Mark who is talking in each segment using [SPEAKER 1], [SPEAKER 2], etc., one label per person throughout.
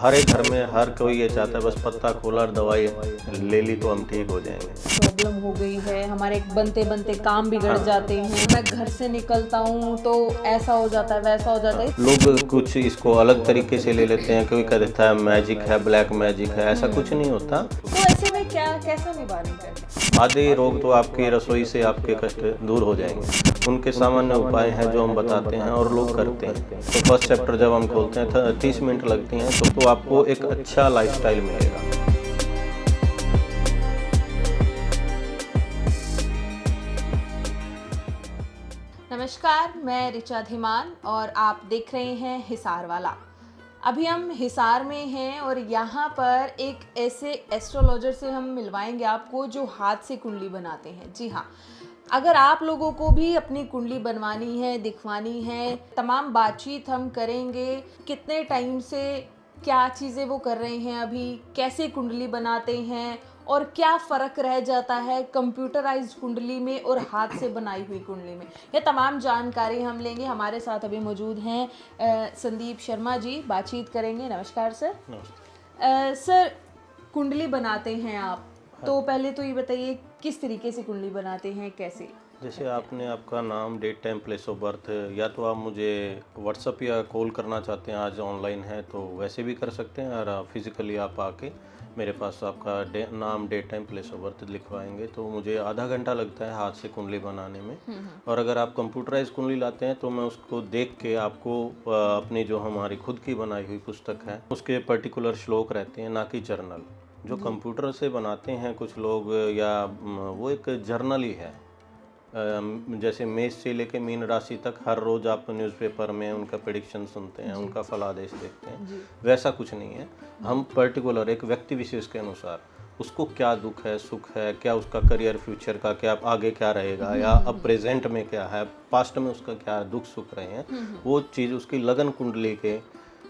[SPEAKER 1] हर एक घर में हर कोई ये चाहता है बस पत्ता खोला और दवाई ले ली तो हम ठीक हो जाएंगे।
[SPEAKER 2] प्रॉब्लम हो गई है, हमारे बनते बनते काम बिगड़ जाते हैं, मैं घर से निकलता हूँ तो ऐसा हो जाता है वैसा हो जाता है।
[SPEAKER 1] लोग कुछ इसको अलग तरीके से ले लेते हैं, कोई कहता है मैजिक है, ब्लैक मैजिक है, ऐसा कुछ नहीं होता।
[SPEAKER 2] तो ऐसे में क्या कैसा निवारण करें?
[SPEAKER 1] आधे रोग तो आपकी रसोई से आपके कष्ट दूर हो जाएंगे। उनके सामान्य उपाय हैं जो हम बताते हैं और लोग करते हैं। तो फर्स्ट चैप्टर जब हम खोलते हैं 30 मिनट लगती हैं तो आपको एक अच्छा लाइफस्टाइल मिलेगा।
[SPEAKER 2] नमस्कार, मैं ऋचा धीमान और आप देख रहे हैं हिसार वाला। अभी हम हिसार में हैं और यहाँ पर एक ऐसे एस्ट्रोलॉजर से हम मिलवाएंगे आपको जो हाथ से कुंडली बनाते हैं। जी हाँ, अगर आप लोगों को भी अपनी कुंडली बनवानी है, दिखवानी है, तमाम बातचीत हम करेंगे। कितने टाइम से क्या चीज़ें वो कर रहे हैं, अभी कैसे कुंडली बनाते हैं और क्या फ़र्क रह जाता है कंप्यूटराइज्ड कुंडली में और हाथ से बनाई हुई कुंडली में, ये तमाम जानकारी हम लेंगे। हमारे साथ अभी मौजूद हैं संदीप शर्मा जी, बातचीत करेंगे। नमस्कार सर। सर, कुंडली बनाते हैं आप, तो पहले तो ये बताइए किस तरीके से कुंडली बनाते हैं, कैसे?
[SPEAKER 1] जैसे आपने आपका नाम, date, time, place of birth, या तो आप मुझे व्हाट्सअप या कॉल करना चाहते हैं, आज ऑनलाइन है तो वैसे भी कर सकते हैं, और फिजिकली आप आके मेरे पास आपका नाम, date, time, place of birth लिखवाएंगे तो मुझे आधा घंटा लगता है हाथ से कुंडली बनाने में। और अगर आप कंप्यूटराइज कुंडली लाते हैं तो मैं उसको देख के आपको अपनी जो हमारी खुद की बनाई हुई पुस्तक है उसके पर्टिकुलर श्लोक रहते हैं, ना कि जर्नल। जो कंप्यूटर से बनाते हैं कुछ लोग, या वो एक जर्नल ही है। जैसे मेष से लेके मीन राशि तक हर रोज आप न्यूज़पेपर में उनका प्रेडिक्शन सुनते हैं, उनका फलादेश देखते हैं, वैसा कुछ नहीं है। हम पर्टिकुलर एक व्यक्ति विशेष के अनुसार उसको क्या दुख है, सुख है, क्या उसका करियर, फ्यूचर का क्या आगे क्या रहेगा, या अब प्रेजेंट में क्या है, पास्ट में उसका क्या दुख सुख रहे हैं, वो चीज़ उसकी लगन कुंडली के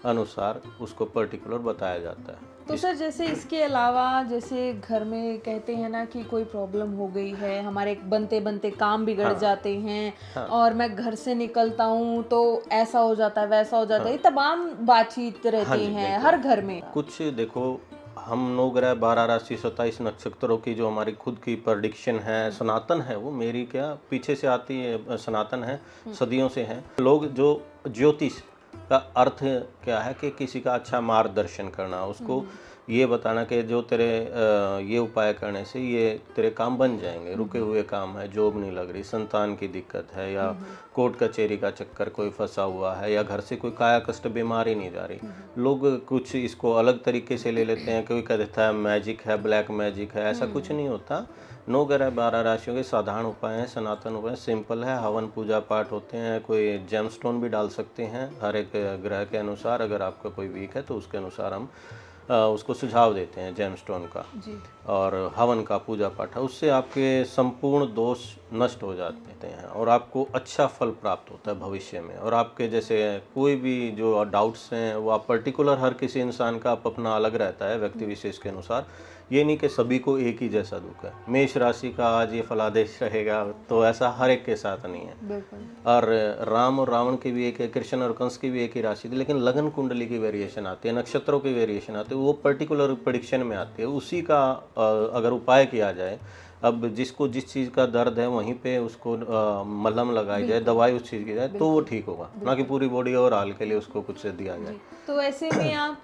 [SPEAKER 1] अनुसार उसको पर्टिकुलर बताया जाता है।
[SPEAKER 2] तो सर, जैसे इसके अलावा जैसे घर में कहते हैं ना कि कोई प्रॉब्लम हो गई है, हमारे बनते बनते काम बिगड़ जाते हैं, और मैं घर से निकलता हूँ तो ऐसा हो जाता है वैसा हो जाता है, ये तमाम बातचीत रहती हैं हर घर में।
[SPEAKER 1] कुछ देखो, हम 9 ग्रह, 12 राशि, 27 नक्षत्रों की जो हमारी खुद की प्रेडिक्शन है, सनातन है, वो मेरी क्या पीछे से आती है, सनातन है, सदियों से है। लोग जो ज्योतिष का अर्थ क्या है कि किसी का अच्छा मार्गदर्शन करना, उसको ये बताना कि जो तेरे ये उपाय करने से ये तेरे काम बन जाएंगे, रुके हुए काम है, जॉब नहीं लग रही, संतान की दिक्कत है, या कोर्ट कचहरी का चक्कर कोई फंसा हुआ है, या घर से कोई काया कष्ट बीमारी नहीं जा रही। लोग कुछ इसको अलग तरीके से ले लेते हैं, कोई कहता है मैजिक है, ब्लैक मैजिक है, ऐसा कुछ नहीं होता। 9 ग्रह, 12 राशियों के साधारण उपाय हैं, सनातन उपाय, सिंपल है। हवन पूजा पाठ होते हैं, कोई जेमस्टोन भी डाल सकते हैं हर एक ग्रह के अनुसार। अगर आपका कोई वीक है तो उसके अनुसार हम उसको सुझाव देते हैं जेमस्टोन का
[SPEAKER 2] जी।
[SPEAKER 1] और हवन का पूजा पाठ है। उससे आपके संपूर्ण दोष नष्ट हो जाते हैं और आपको अच्छा फल प्राप्त होता है भविष्य में। और आपके जैसे कोई भी जो डाउट्स हैं वो आप पर्टिकुलर, हर किसी इंसान का आप अपना अलग रहता है व्यक्ति विशेष के अनुसार। ये नहीं कि सभी को एक ही जैसा दुख है, मेष राशि का आज ये फलादेश रहेगा, तो ऐसा हर एक के साथ नहीं है।
[SPEAKER 2] बिल्कुल।
[SPEAKER 1] और राम और रावण की भी एक है, कृष्ण और कंस की भी एक ही राशि थी, लेकिन लगन कुंडली की वेरिएशन आती है, नक्षत्रों की वेरिएशन आती है, वो पर्टिकुलर प्रेडिक्शन में आती है। उसी का अगर उपाय किया जाए, अब जिसको जिस चीज़ का दर्द है वहीं पे उसको मलहम लगाई जाए, दवाई उस चीज़ की जाए, तो वो ठीक होगा, ना कि पूरी बॉडी और हाल के लिए उसको कुछ दिया जाए।
[SPEAKER 2] तो ऐसे में आप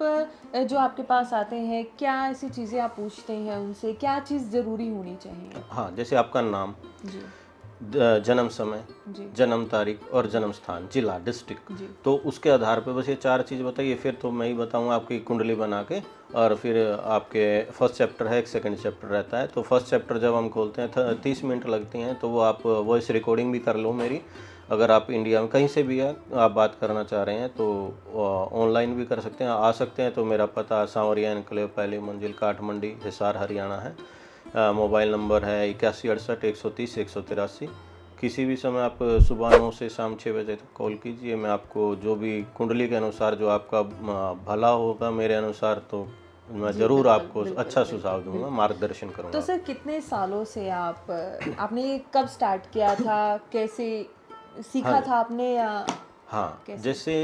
[SPEAKER 2] जो आपके पास आते हैं, क्या ऐसी चीज़ें आप पूछते हैं उनसे, क्या चीज़ ज़रूरी होनी चाहिए?
[SPEAKER 1] हाँ, जैसे आपका नाम,
[SPEAKER 2] जी।
[SPEAKER 1] जन्म समय,
[SPEAKER 2] जी।
[SPEAKER 1] जन्म तारीख और जन्म स्थान, जिला, डिस्ट्रिक्ट,
[SPEAKER 2] जी।
[SPEAKER 1] तो उसके आधार पे बस ये 4 चीज़ बताइए, फिर तो मैं ही बताऊंगा आपकी कुंडली बना के। और फिर आपके फर्स्ट चैप्टर है, एक सेकंड चैप्टर रहता है। तो फर्स्ट चैप्टर जब हम खोलते हैं 30 मिनट लगती हैं, तो वो आप वॉइस रिकॉर्डिंग भी कर लो मेरी। अगर आप इंडिया में कहीं से भी आप बात करना चाह रहे हैं तो ऑनलाइन भी कर सकते हैं, आ सकते हैं। तो मेरा पता सांवरिया एनक्लेव, पहली मंजिल, काठमंडी, हिसार, हरियाणा है। मोबाइल नंबर है 8168 130 183। किसी भी समय आप सुबह 9 से शाम 6 बजे तक कॉल कीजिए। मैं आपको जो भी कुंडली के अनुसार जो आपका भला होगा मेरे अनुसार, तो मैं ज़रूर आपको अच्छा सुझाव दूंगा, मार्गदर्शन करूंगा।
[SPEAKER 2] तो सर, कितने सालों से आपने कब स्टार्ट किया था, कैसे सीखा था आपने, या
[SPEAKER 1] हाँ, जैसे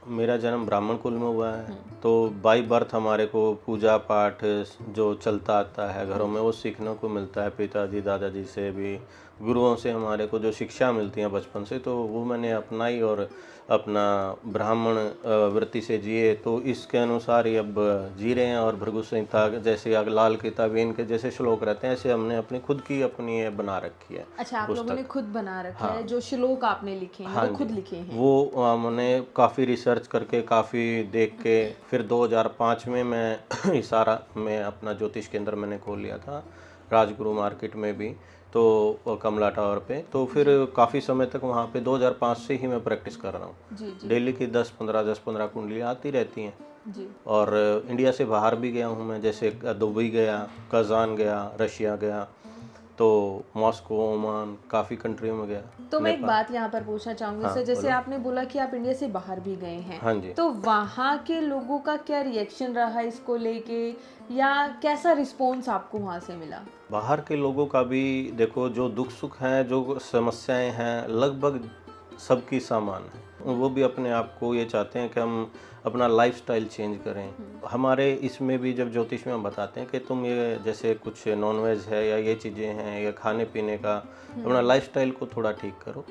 [SPEAKER 1] मेरा जन्म ब्राह्मण कुल में हुआ है, तो बाई बर्थ हमारे को पूजा पाठ जो चलता आता है घरों में वो सीखने को मिलता है। पिताजी दादाजी से भी, गुरुओं से हमारे को जो शिक्षा मिलती है बचपन से, तो वो मैंने अपनाई और अपना ब्राह्मण वृत्ति से जिए, तो इसके अनुसार ही अब जी रहे हैं। और भृगु संहिता जैसे लाल किताब इनके जैसे श्लोक रहते हैं, ऐसे हमने अपनी खुद की अपनी ये बना रखी है।
[SPEAKER 2] अच्छा, आप लोगों ने खुद बना रखा
[SPEAKER 1] हाँ।
[SPEAKER 2] है, जो श्लोक आपने लिखे हैं
[SPEAKER 1] हाँ
[SPEAKER 2] वो खुद
[SPEAKER 1] जी,
[SPEAKER 2] लिखे हैं?
[SPEAKER 1] वो हमने काफ़ी रिसर्च करके, काफ़ी देख के, फिर 2005 में मैं हिसार में अपना ज्योतिष केंद्र मैंने खोल लिया था, राजगुरु मार्केट में भी, तो कमला टावर पे। तो फिर काफ़ी समय तक वहाँ पे 2005 से ही मैं प्रैक्टिस कर रहा हूँ।
[SPEAKER 2] जी जी
[SPEAKER 1] डेली की 10-15 कुंडलियाँ आती रहती हैं।
[SPEAKER 2] जी।
[SPEAKER 1] और इंडिया से बाहर भी गया हूँ मैं, जैसे दुबई गया, कजान गया, रशिया गया, तो मॉस्को, ओमान, काफ़ी कंट्रियों में गया।
[SPEAKER 2] तो मैं एक बात यहाँ पर पूछना चाहूंगी
[SPEAKER 1] हाँ,
[SPEAKER 2] सर, जैसे
[SPEAKER 1] बोलो।
[SPEAKER 2] आपने बोला कि आप इंडिया से बाहर भी गए हैं,
[SPEAKER 1] हाँ जी।
[SPEAKER 2] तो वहाँ के लोगों का क्या रिएक्शन रहा इसको लेके, या कैसा रिस्पॉन्स आपको वहाँ से मिला?
[SPEAKER 1] बाहर के लोगों का भी देखो, जो दुख सुख हैं, जो समस्याएं हैं, लगभग सबकी समान है। वो भी अपने आप को ये चाहते हैं कि हम अपना लाइफस्टाइल चेंज करें। हमारे इसमें भी जब ज्योतिष में हम बताते हैं कि तुम ये जैसे कुछ नॉनवेज है या ये चीज़ें हैं या खाने पीने का, अपना लाइफस्टाइल को थोड़ा ठीक करो,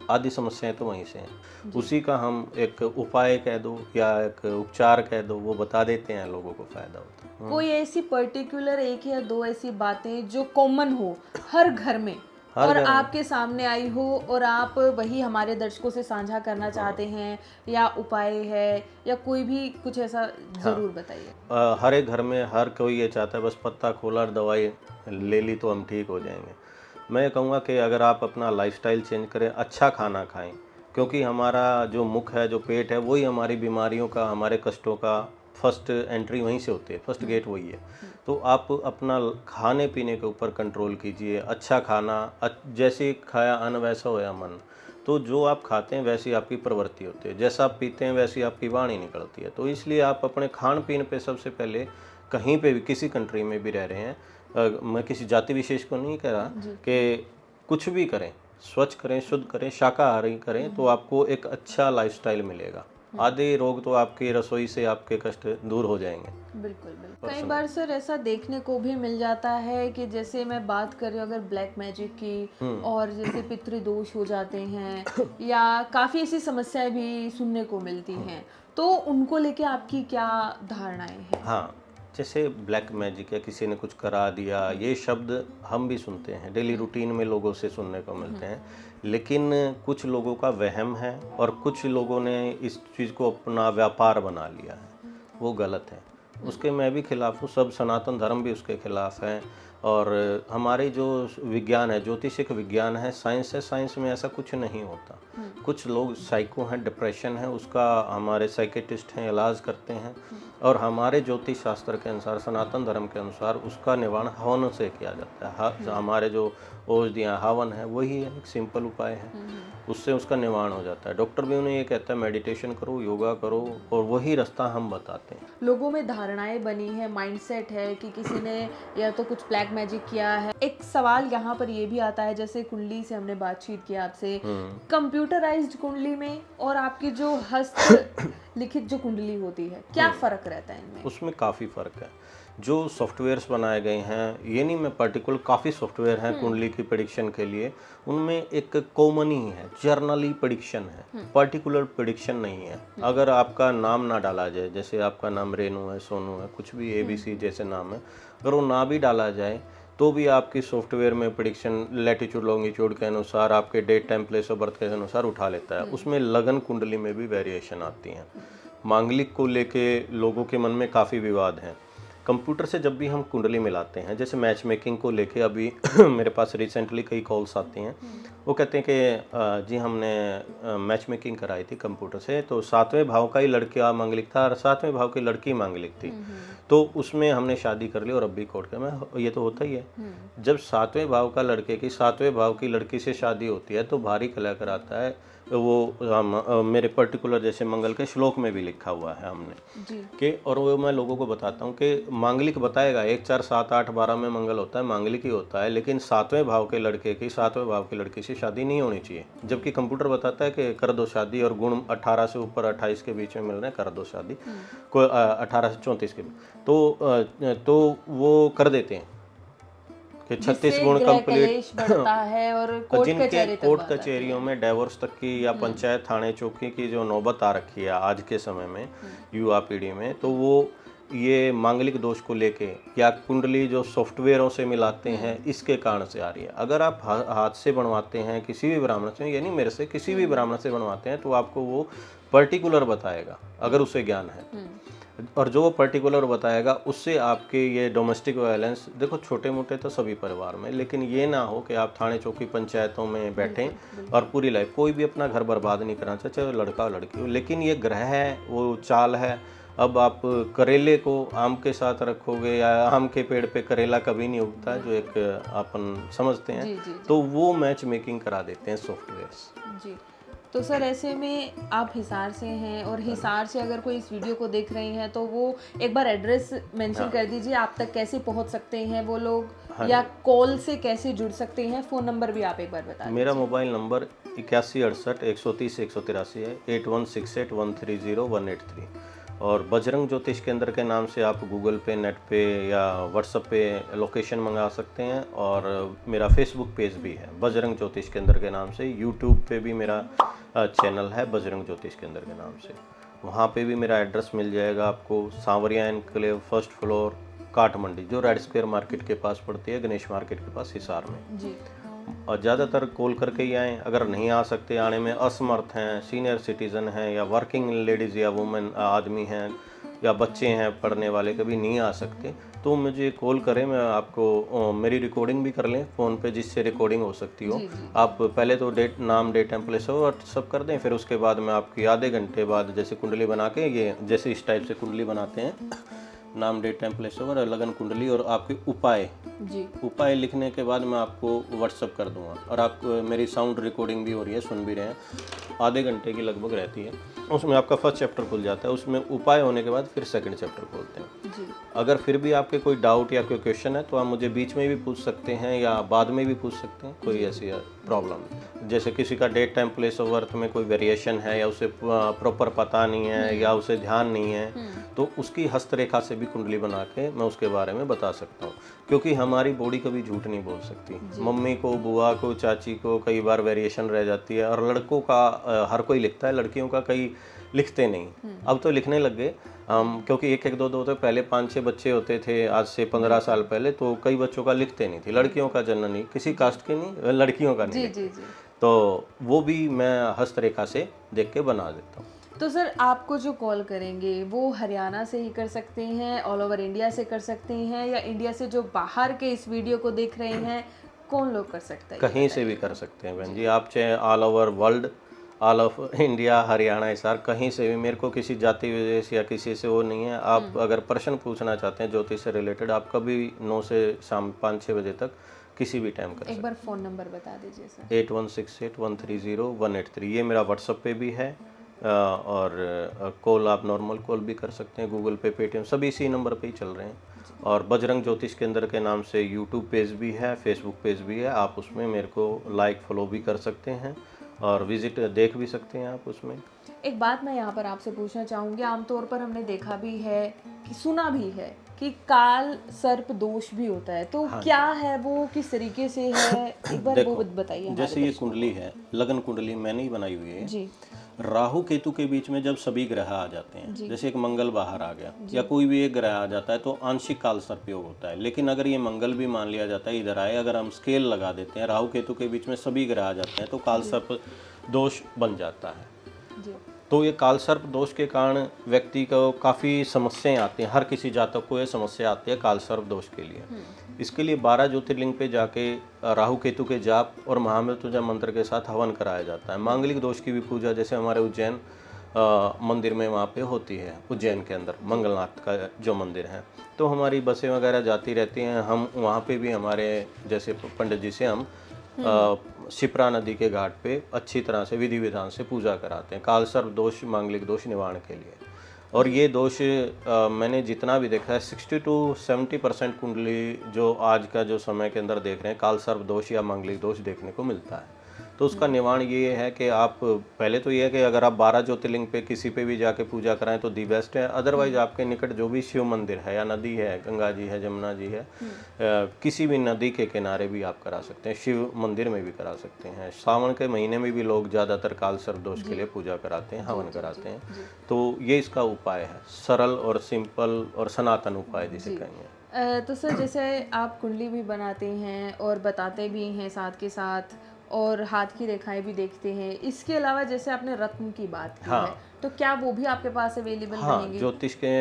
[SPEAKER 1] आदि समस्याएं तो वहीं से हैं। उसी का हम एक उपाय कह दो या एक उपचार कह दो, वो बता देते हैं, लोगों को फ़ायदा होता है।
[SPEAKER 2] कोई ऐसी पर्टिकुलर एक या दो ऐसी बातें जो कॉमन हो हर घर में और आपके सामने आई हो और आप वही हमारे दर्शकों से साझा करना चाहते हैं, या उपाय है या कोई भी कुछ ऐसा, जरूर बताइए।
[SPEAKER 1] हर एक घर में हर कोई ये चाहता है बस पत्ता खोला और दवाई ले ली तो हम ठीक हो जाएंगे। मैं ये कहूँगा कि अगर आप अपना लाइफस्टाइल चेंज करें, अच्छा खाना खाएं, क्योंकि हमारा जो मुख है, जो पेट है, वही हमारी बीमारियों का, हमारे कष्टों का फर्स्ट एंट्री वहीं से होती है, फर्स्ट गेट वही है। तो आप अपना खाने पीने के ऊपर कंट्रोल कीजिए। अच्छा खाना, जैसे खाया अन्न वैसा होया मन। तो जो आप खाते हैं वैसी आपकी प्रवृत्ति होती है, जैसा आप पीते हैं वैसी आपकी वाणी निकलती है। तो इसलिए आप अपने खान पीन पे सबसे पहले, कहीं पे भी किसी कंट्री में भी रह रहे हैं, मैं किसी जाति विशेष को नहीं कह रहा, कि कुछ भी करें, स्वच्छ करें, शुद्ध करें, शाकाहारी करें, तो आपको एक अच्छा लाइफस्टाइल मिलेगा। आधे रोग तो आपकी रसोई से आपके कष्ट दूर हो जाएंगे।
[SPEAKER 2] बिल्कुल बिल्कुल। कई बार सर ऐसा देखने को भी मिल जाता है कि जैसे मैं बात कर रही हूँ अगर ब्लैक मैजिक की, और जैसे पितृदोष हो जाते हैं या काफ़ी ऐसी समस्याएं भी सुनने को मिलती हैं, तो उनको लेके आपकी क्या धारणाएं हैं?
[SPEAKER 1] हाँ, जैसे ब्लैक मैजिक या किसी ने कुछ करा दिया, ये शब्द हम भी सुनते हैं, डेली रूटीन में लोगों से सुनने को मिलते हैं। लेकिन कुछ लोगों का वहम है और कुछ लोगों ने इस चीज़ को अपना व्यापार बना लिया है, वो गलत है। उसके मैं भी खिलाफ हूँ, सब सनातन धर्म भी उसके खिलाफ है। और हमारे जो विज्ञान है, ज्योतिष एक विज्ञान है, साइंस है, साइंस में ऐसा कुछ नहीं होता। कुछ लोग साइको हैं, डिप्रेशन है, उसका हमारे साइकेटिस्ट हैं, इलाज करते हैं, और हमारे ज्योतिष शास्त्र के अनुसार, सनातन धर्म के अनुसार उसका निवारण हवन से किया जाता है। हमारे जो औषधियाँ हवन है वही एक सिंपल उपाय है, उससे उसका निवारण हो जाता है। डॉक्टर भी उन्हें ये कहता है मेडिटेशन करो, योगा करो, और वही रास्ता हम बताते हैं।
[SPEAKER 2] लोगों में धारणाएं बनी है, माइंडसेट है कि किसी ने या तो कुछ ब्लैक मैजिक किया है। एक सवाल यहाँ पर ये भी आता है, जैसे कुंडली से हमने बातचीत की आपसे, कंप्यूटराइज्ड कुंडली में और आपकी जो हस्त लिखित जो कुंडली होती है, क्या फर्क रहता है इनमें?
[SPEAKER 1] उसमें काफ़ी फ़र्क है। जो सॉफ्टवेयर्स बनाए गए हैं, ये नहीं मैं पर्टिकुलर, काफ़ी सॉफ्टवेयर हैं कुंडली की प्रेडिक्शन के लिए, उनमें एक कॉमन ही है, जर्नली प्रेडिक्शन है, पर्टिकुलर प्रेडिक्शन नहीं है। अगर आपका नाम ना डाला जाए, जैसे आपका नाम रेनू है, सोनू है, कुछ भी ABC जैसे नाम है, अगर वो ना भी डाला जाए तो भी आपकी सॉफ्टवेयर में प्रेडिक्शन लैटिट्यूड लॉन्गिट्यूड के अनुसार, आपके date time place of birth के अनुसार उठा लेता है। उसमें लगन कुंडली में भी वेरिएशन आती हैं। मांगलिक को लेके लोगों के मन में काफ़ी विवाद हैं। कंप्यूटर से जब भी हम कुंडली मिलाते हैं, जैसे मैच मेकिंग को लेके अभी मेरे पास रिसेंटली कई कॉल्स आती हैं, वो कहते हैं कि जी हमने मैच मेकिंग कराई थी कंप्यूटर से, तो 7वें भाव का ही लड़का मांगलिक था और 7वें भाव की लड़की मांगलिक थी, तो उसमें हमने शादी कर ली और अब भी कोर्ट में ये तो होता ही है। जब 7वें भाव का लड़के की 7वें भाव की लड़की से शादी होती है तो भारी कलह कराता है, वो मेरे पर्टिकुलर जैसे मंगल के श्लोक में भी लिखा हुआ है हमने
[SPEAKER 2] जी
[SPEAKER 1] कि, और वो मैं लोगों को बताता हूँ कि मांगलिक बताएगा 1 4 7 8 12 में मंगल होता है, मांगलिक ही होता है, लेकिन 7वें भाव के लड़के की 7वें भाव की लड़की से शादी नहीं होनी चाहिए। जबकि कंप्यूटर बताता है कि कर दो शादी, और गुण 18 से ऊपर 28 के बीच में मिल रहे हैं, कर दो शादी, कोई 18 से 34 के बीच तो वो कर देते हैं कि 36
[SPEAKER 2] जिससे
[SPEAKER 1] गुण
[SPEAKER 2] गृह
[SPEAKER 1] कंप्लीट
[SPEAKER 2] कलेश बढ़ता है और कोर्ट
[SPEAKER 1] जिनके
[SPEAKER 2] कचहरी तक
[SPEAKER 1] कोर्ट
[SPEAKER 2] बात आती
[SPEAKER 1] कचहरियों
[SPEAKER 2] है।
[SPEAKER 1] में डाइवोर्स तक की या पंचायत थाने चौकी की जो नौबत आ रखी है आज के समय में युवा पीढ़ी में, तो वो ये मांगलिक दोष को लेके या कुंडली जो सॉफ्टवेयरों से मिलाते हैं इसके कारण से आ रही है। अगर आप हाथ से बनवाते हैं किसी भी ब्राह्मण से, यानी मेरे से किसी भी ब्राह्मण से बनवाते हैं, तो आपको वो पर्टिकुलर बताएगा अगर उसे ज्ञान है तो। और जो वो पर्टिकुलर बताएगा उससे आपके ये डोमेस्टिक वायलेंस, देखो छोटे मोटे तो सभी परिवार में, लेकिन ये ना हो कि आप थाने चौकी पंचायतों में बैठें और पूरी लाइफ कोई भी अपना घर बर्बाद नहीं करना चाहे, चाहे वो लड़का हो लड़की हो। लेकिन ये ग्रह है, वो चाल है। अब आप करेले को आम के साथ रखोगे या आम के पेड़ पे करेला कभी नहीं उगता, जो एक अपन समझते हैं, तो वो मैच मेकिंग करा देते हैं सॉफ्टवेयर्स।
[SPEAKER 2] जी, तो सर ऐसे में आप हिसार से हैं, और हिसार से अगर कोई इस वीडियो को देख रहे हैं तो वो एक बार एड्रेस मेंशन कर दीजिए, आप तक कैसे पहुंच सकते हैं वो लोग, या कॉल से कैसे जुड़ सकते हैं, फ़ोन नंबर भी आप एक बार बता दीजिए।
[SPEAKER 1] मेरा मोबाइल नंबर 8168 130 183 है, 8168130183। और बजरंग ज्योतिष केंद्र के नाम से आप गूगल पे, नेट पे या व्हाट्सएप पे लोकेशन मंगा सकते हैं। और मेरा फेसबुक पेज भी है बजरंग ज्योतिष केंद्र के नाम से। यूट्यूब पे भी मेरा चैनल है बजरंग ज्योतिष केंद्र के नाम से, वहाँ पे भी मेरा एड्रेस मिल जाएगा आपको। सांवरिया एनक्लेव, 1st फ्लोर, काट मंडी, जो रेड स्क्वायर मार्केट के पास पड़ती है, गणेश मार्केट के पास, हिसार में
[SPEAKER 2] जी।
[SPEAKER 1] और ज़्यादातर कॉल करके ही आएँ। अगर नहीं आ सकते, आने में असमर्थ हैं, सीनियर सिटीज़न हैं या वर्किंग लेडीज़ या वुमेन आदमी हैं या बच्चे हैं पढ़ने वाले, कभी नहीं आ सकते, तो मुझे कॉल करें। मैं आपको मेरी रिकॉर्डिंग भी कर लें फ़ोन पे, जिससे रिकॉर्डिंग हो सकती हो। आप पहले तो नाम, डेट, टाइम, प्लेस व्हाट्सअप कर दें, फिर उसके बाद मैं आपकी आधे घंटे बाद जैसे कुंडली बना के, ये जैसे इस टाइप से कुंडली बनाते हैं, नाम, डेट, टाइम, प्लेस और लगन कुंडली और आपके उपाय उपाय लिखने के बाद मैं आपको व्हाट्सअप कर दूंगा। और आप मेरी साउंड रिकॉर्डिंग भी हो रही है, सुन भी रहे हैं, आधे घंटे की लगभग रहती है। उसमें आपका फर्स्ट चैप्टर खुल जाता है, उसमें उपाय होने के बाद फिर सेकंड चैप्टर खोलते हैं जी। अगर फिर भी आपके कोई डाउट या कोई क्वेश्चन है तो आप मुझे बीच में भी पूछ सकते हैं या बाद में भी पूछ सकते हैं, कोई ऐसी प्रॉब्लम। जैसे किसी का date, time, place of birth में कोई वेरिएशन है या उसे प्रॉपर पता नहीं है या उसे ध्यान नहीं है, तो उसकी हस्तरेखा से भी कुंडली बना के मैं उसके बारे में बता सकता हूँ। क्योंकि हमारी बॉडी कभी झूठ नहीं बोल सकती। मम्मी को, बुआ को, चाची को कई बार वेरिएशन रह जाती है, और लड़कों का हर कोई लिखता है, लड़कियों का कई लिखते नहीं। अब तो लिखने लग गए हम, क्योंकि 1 1 2 2 तो पहले 5 6 बच्चे होते थे आज से 15 साल पहले, तो कई बच्चों का लिखते नहीं थे। लड़कियों का जनरली किसी कास्ट के नहीं, लड़कियों का नहीं। जी। तो वो भी मैं हस्तरेखा से देख के बना देता हूँ।
[SPEAKER 2] तो सर आपको जो कॉल करेंगे वो हरियाणा से ही कर सकते हैं, ऑल ओवर इंडिया से कर सकते हैं, या इंडिया से जो बाहर के इस वीडियो को देख रहे हैं कौन लोग कर सकते हैं?
[SPEAKER 1] कहीं से भी कर सकते हैं बहन जी, आप चाहे all over world, all of India, Haryana, Hisar, कहीं से भी। मेरे को किसी जाति विशेष या किसी से वो नहीं है। आप अगर प्रश्न पूछना चाहते हैं ज्योतिष से रिलेटेड, आप कभी 9 से शाम 5 6 बजे तक किसी भी टाइम कर सकते हैं।
[SPEAKER 2] एक बार फ़ोन नंबर बता दीजिए सर।
[SPEAKER 1] 8168130183, ये मेरा व्हाट्सएप पे भी है। और कॉल आप नॉर्मल कॉल भी कर सकते हैं, गूगल पे, पेटीएम सभी इसी नंबर पे ही चल रहे हैं। और बजरंग ज्योतिष केंद्र के नाम से यूट्यूब पेज भी है, फेसबुक पेज भी है, आप उसमें मेरे को लाइक फॉलो भी कर सकते हैं और विजिट देख भी सकते हैं आप उसमें।
[SPEAKER 2] एक बात मैं यहाँ पर आपसे पूछना चाहूँगी, आमतौर पर हमने देखा भी है कि सुना भी है कि काल सर्प दोष भी होता है, तो क्या है वो, किस तरीके से है, एक बार वो बताइए।
[SPEAKER 1] जैसे ये कुंडली है, लगन कुंडली मैंने ही बनाई हुई है जी। राहु केतु के बीच में जब सभी ग्रह आ जाते हैं, जैसे एक मंगल बाहर आ गया या कोई भी एक ग्रह आ जाता है, तो आंशिक काल सर्प योग होता है। लेकिन अगर ये मंगल भी मान लिया जाता है इधर आए, अगर हम स्केल लगा देते हैं, राहु केतु के बीच में सभी ग्रह आ जाते हैं, तो काल सर्प दोष बन जाता है जी। तो ये काल सर्प दोष के कारण व्यक्ति को काफ़ी समस्याएं आती हैं, हर किसी जातक को ये समस्या आती है काल सर्प दोष के लिए। इसके लिए 12 ज्योतिर्लिंग पे जाके राहु केतु के जाप और महामृत्युंजय मंत्र के साथ हवन कराया जाता है। मांगलिक दोष की भी पूजा जैसे हमारे उज्जैन मंदिर में वहाँ पे होती है, उज्जैन के अंदर मंगलनाथ का जो मंदिर है, तो हमारी बसें वगैरह जाती रहती हैं। हम वहाँ पे भी हमारे जैसे पंडित जी से हम शिप्रा नदी के घाट पे अच्छी तरह से विधि विधान से पूजा कराते हैं कालसर्प दोष मांगलिक दोष निवारण के लिए। और ये दोष मैंने जितना भी देखा है 60 to 70% कुंडली जो आज का जो समय के अंदर देख रहे हैं कालसर्प दोष या मांगलिक दोष देखने को मिलता है। तो उसका निवारण ये है कि आप पहले तो ये है कि अगर आप 12 ज्योतिर्लिंग पे किसी पे भी जाके पूजा कराएं तो दी बेस्ट है। अदरवाइज आपके निकट जो भी शिव मंदिर है या नदी है, गंगा जी है, जमुना जी है, किसी भी नदी के किनारे भी आप करा सकते हैं, शिव मंदिर में भी करा सकते हैं। सावन के महीने में भी लोग ज़्यादातर कालसर्प दोष के लिए पूजा कराते हैं, हवन कराते हैं। तो ये इसका उपाय है, सरल और सिंपल और सनातन उपाय जिसे कहेंगे।
[SPEAKER 2] तो सर जैसे आप कुंडली भी बनाते हैं और बताते भी हैं साथ के साथ, और हाथ की रेखाएं भी देखते हैं, इसके अलावा जैसे आपने रत्न की बात की है, तो क्या वो भी आपके पास अवेलेबल रहेंगे?
[SPEAKER 1] ज्योतिष के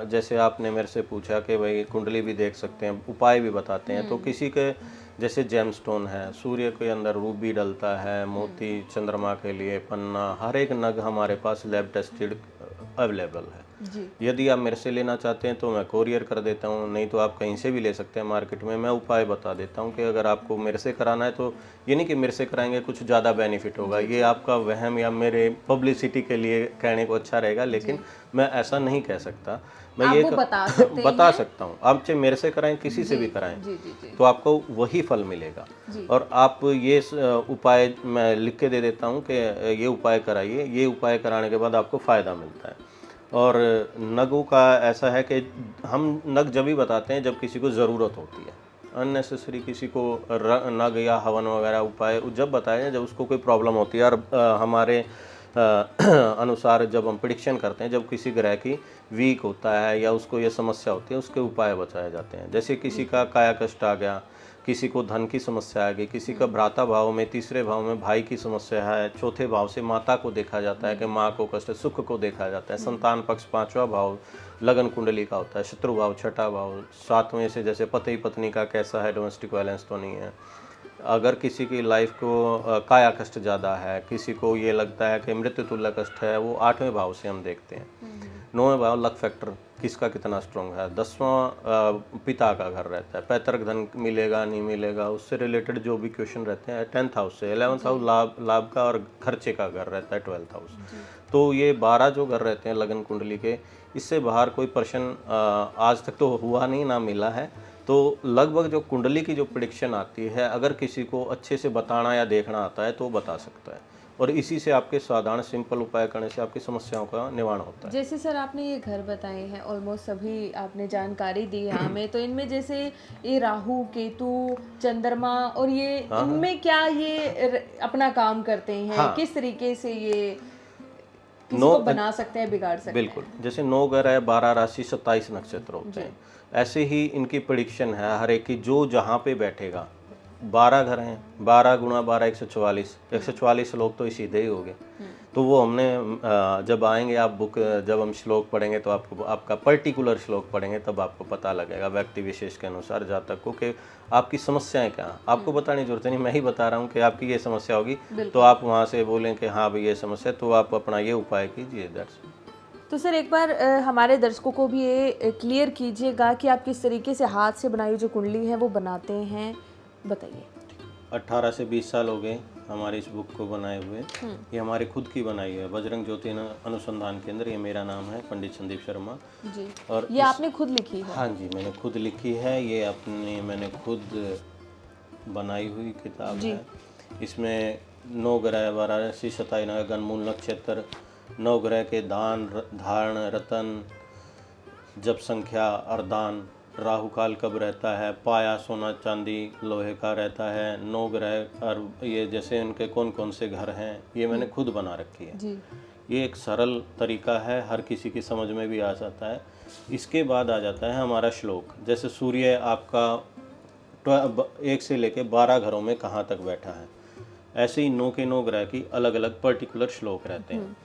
[SPEAKER 1] जैसे आपने मेरे से पूछा कि भाई कुंडली भी देख सकते हैं, उपाय भी बताते हैं, तो किसी के जैसे जेमस्टोन है, सूर्य के अंदर रूबी डलता है, मोती, चंद्रमा के लिए पन्ना, हर एक नग हमारे पास लैब टेस्टेड अवेलेबल है
[SPEAKER 2] जी।
[SPEAKER 1] यदि आप मेरे से लेना चाहते हैं तो मैं कोरियर कर देता हूँ, नहीं तो आप कहीं से भी ले सकते हैं मार्केट में। मैं उपाय बता देता हूँ कि अगर आपको मेरे से कराना है तो ये नहीं कि मेरे से कराएंगे कुछ ज़्यादा बेनिफिट होगा, ये आपका वहम या मेरे पब्लिसिटी के लिए कहने को अच्छा रहेगा, लेकिन मैं ऐसा नहीं कह सकता। मैं
[SPEAKER 2] आप
[SPEAKER 1] ये
[SPEAKER 2] वो बता सकते
[SPEAKER 1] हूँ, आप चाहे मेरे से कराएं किसी से भी कराएं तो आपको वही फल मिलेगा। और आप ये उपाय मैं लिख के दे देता हूँ कि ये उपाय कराइए, ये उपाय कराने के बाद आपको फ़ायदा मिलता है। और नगों का ऐसा है कि हम नग जब भी बताते हैं जब किसी को ज़रूरत होती है, अननेसेसरी किसी को नग या हवन वगैरह उपाय जब बताए जब उसको कोई प्रॉब्लम होती है। और हमारे अनुसार जब हम प्रिडिक्शन करते हैं, जब किसी ग्रह की वीक होता है या उसको ये समस्या होती है, उसके उपाय बताए जाते हैं। जैसे किसी का काया कष्ट आ गया, किसी को धन की समस्या आ गई, किसी का भ्राता भाव में, तीसरे भाव में भाई की समस्या है, चौथे भाव से माता को देखा जाता है कि माँ को कष्ट है, सुख को देखा जाता है, संतान पक्ष पांचवा भाव लगन कुंडली का होता है, शत्रु भाव छठा भाव, सातवें से जैसे पति पत्नी का कैसा है, डोमेस्टिक वायलेंस तो नहीं है। अगर किसी की लाइफ को काया कष्ट ज़्यादा है, किसी को ये लगता है कि मृत्यु तुल्य कष्ट है, वो 8वें भाव से हम देखते हैं। 9वें भाव लक फैक्टर किसका कितना स्ट्रॉन्ग है, 10वां पिता का घर रहता है, पैतृक धन मिलेगा नहीं मिलेगा, उससे रिलेटेड जो भी क्वेश्चन रहते हैं। 10th हाउस से 11th हाउस लाभ का और खर्चे का घर रहता है, 12th हाउस। तो ये 12 जो घर रहते हैं लगन कुंडली के, इससे बाहर कोई प्रश्न आज तक तो हुआ नहीं, ना मिला है। तो लगभग जो कुंडली की जो प्रेडिक्शन आती है, अगर किसी को अच्छे से बताना या देखना आता है तो बता सकता है, और इसी से आपके साधारण सिंपल उपाय करने से आपकी समस्याओं का निवारण होता है।
[SPEAKER 2] जैसे सर आपने ये घर बताए हैं, ऑलमोस्ट सभी आपने जानकारी दी है हमें, तो इनमें जैसे ये राहु केतु चंद्रमा और ये इनमें क्या ये अपना काम करते हैं, किस तरीके से ये किसी को बना सकते हैं, बिगाड़ सकते हैं?
[SPEAKER 1] बिल्कुल, जैसे 9 ग्रह है, 12 राशि, 27 नक्षत्र होते हैं, ऐसे ही इनकी प्रेडिक्शन है हर एक की, जो जहाँ पे बैठेगा। 12 घर हैं, 12 गुणा 12 144, 144 लोग तो सीधे ही हो गए। तो वो हमने जब आएंगे आप बुक, जब हम श्लोक पढ़ेंगे तो आपको आपका पर्टिकुलर श्लोक पढ़ेंगे तब आपको पता लगेगा व्यक्ति विशेष के अनुसार जातक को कि आपकी समस्याएं क्या हैं। आपको बताने की जरूरत नहीं, मैं ही बता रहा हूँ कि आपकी ये समस्या होगी, तो आप वहाँ से बोलें कि हाँ भाई ये समस्या, तो आप अपना ये उपाय कीजिए। दैट्स।
[SPEAKER 2] तो सर एक बार हमारे दर्शकों को भी ये क्लियर कीजिएगा कि आप किस तरीके से हाथ से बनाई जो कुंडली है वो बनाते हैं, बताइए।
[SPEAKER 1] 18 से 20 साल हो गए हमारे इस बुक को बनाए हुए। ये हमारे खुद की बनाई है, बजरंग ज्योति अनुसंधान केंद्र, ये मेरा नाम है, पंडित संदीप शर्मा
[SPEAKER 2] जी।
[SPEAKER 1] और
[SPEAKER 2] ये आपने खुद लिखी है? हाँ
[SPEAKER 1] जी, मैंने खुद लिखी है, ये मैंने खुद बनाई हुई किताब है। इसमें 9 ग्रह, 12 राशि, 27 नगर, मूल नक्षत्र, 9 ग्रह के दान धारण रतन, जप संख्या, अरदान, राहु काल कब रहता है, पाया सोना चांदी लोहे का रहता है, 9 ग्रह और ये जैसे उनके कौन कौन से घर हैं, ये मैंने खुद बना रखी है
[SPEAKER 2] जी। ये
[SPEAKER 1] एक सरल तरीका है, हर किसी की समझ में भी आ जाता है। इसके बाद आ जाता है हमारा श्लोक। जैसे सूर्य आपका 1 से लेके 12 घरों में कहाँ तक बैठा है, ऐसे ही 9 के 9 ग्रह की अलग अलग पर्टिकुलर श्लोक रहते हैं।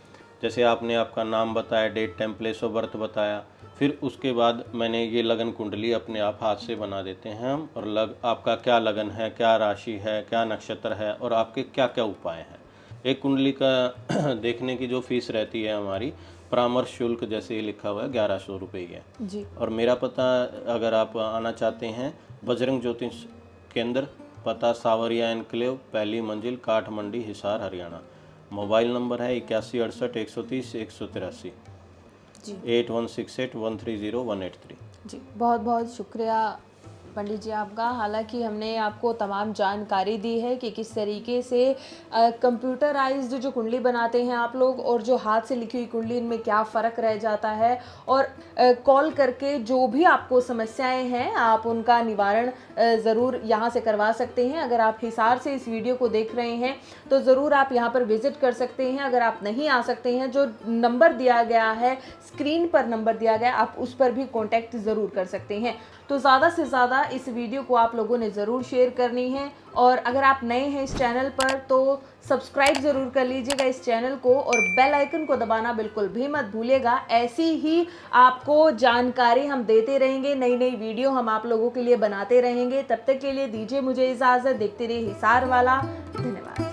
[SPEAKER 1] जैसे आपने आपका नाम बताया, date time place of birth बताया, फिर उसके बाद मैंने ये लगन कुंडली अपने आप हाथ से बना देते हैं हम, और आपका क्या लगन है, क्या राशि है, क्या नक्षत्र है, और आपके क्या क्या उपाय हैं। एक कुंडली का देखने की जो फीस रहती है हमारी, परामर्श शुल्क जैसे ही लिखा हुआ है, 1100 रुपये ही है जी। और मेरा पता, अगर आप आना चाहते हैं, बजरंग ज्योतिष केंद्र, पता सावरिया एनक्लेव, पहली मंजिल, काठमंडी, हिसार, हरियाणा। मोबाइल नंबर है 8168 130 183,
[SPEAKER 2] जी
[SPEAKER 1] 8168 130 183।
[SPEAKER 2] जी, बहुत बहुत शुक्रिया पंडित जी आपका। हालांकि हमने आपको तमाम जानकारी दी है कि किस तरीके से कंप्यूटराइज्ड जो कुंडली बनाते हैं आप लोग और जो हाथ से लिखी हुई कुंडली, इनमें क्या फ़र्क रह जाता है, और कॉल करके जो भी आपको समस्याएं हैं आप उनका निवारण ज़रूर यहाँ से करवा सकते हैं। अगर आप हिसार से इस वीडियो को देख रहे हैं तो ज़रूर आप यहाँ पर विज़िट कर सकते हैं। अगर आप नहीं आ सकते हैं, जो नंबर दिया गया है, स्क्रीन पर नंबर दिया गया, आप उस पर भी कॉन्टैक्ट ज़रूर कर सकते हैं। तो ज़्यादा से ज़्यादा इस वीडियो को आप लोगों ने ज़रूर शेयर करनी है, और अगर आप नए हैं इस चैनल पर तो सब्सक्राइब ज़रूर कर लीजिएगा इस चैनल को, और बेल आइकन को दबाना बिल्कुल भी मत भूलिएगा। ऐसी ही आपको जानकारी हम देते रहेंगे, नई नई वीडियो हम आप लोगों के लिए बनाते रहेंगे। तब तक के लिए दीजिए मुझे इजाज़त। देखते रहिए हिसार वाला। धन्यवाद।